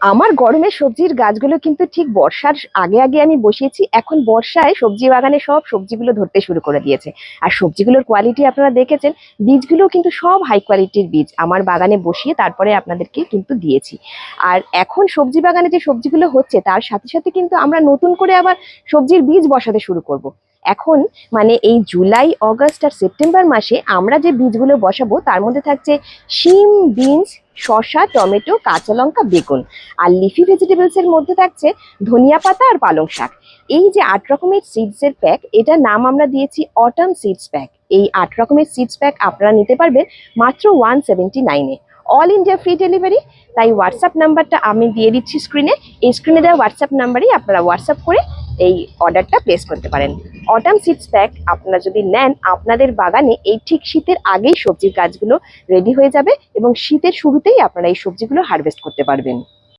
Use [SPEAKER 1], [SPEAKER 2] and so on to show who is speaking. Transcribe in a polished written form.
[SPEAKER 1] আমার গরমের সবজির গাছগুলো কিন্তু ঠিক বর্ষার আগে আগে আমি বসিয়েছি। এখন বর্ষায় সবজি বাগানে সব সবজিগুলো ধরতে শুরু করে দিয়েছে। আর সবজিগুলোর কোয়ালিটি আপনারা দেখেছেন, বীজগুলো কিন্তু সব হাই কোয়ালিটির বীজ আমার বাগানে বসিয়ে তারপরে আপনাদেরকে কিন্তু দিয়েছি। আর এখন সবজি বাগানে যে সবজিগুলো হচ্ছে তার সাথে সাথে কিন্তু আমরা নতুন করে আবার সবজির বীজ বসাতে শুরু করব। এখন মানে এই জুলাই, অগস্ট আর সেপ্টেম্বর মাসে আমরা যে বীজগুলো বসাবো তার মধ্যে থাকছে শিম, বিনস, শসা, টমেটো, কাঁচা লঙ্কা, বেগুন। আর লিফি ভেজিটেবলস এর মধ্যে থাকছে ধনিয়া পাতা আর পালং শাক। এই যে 8 রকমের সিডস এর প্যাক, এটার নাম আমরা দিয়েছি অটাম সিডস প্যাক। এই 8 রকমের সিডস প্যাক আপনারা নিতে পারবেন মাত্র 179-এ। All India free delivery. তাই হোয়াটসঅ্যাপ নাম্বারটা আমি দিয়ে দিচ্ছি স্ক্রিনে। এই স্ক্রিনে দেওয়া হোয়াটসঅ্যাপ নাম্বারেই আপনারা হোয়াটসঅ্যাপ করে এই অর্ডারটা প্লেস করতে পারেন। অটাম সিডস প্যাক আপনারা যদি নেন, আপনাদের বাগানে এই ঠিক শীতের আগেই সবজির গাছগুলো রেডি হয়ে যাবে এবং শীতের শুরুতেই আপনারা এই সবজিগুলো হারভেস্ট করতে পারবেন।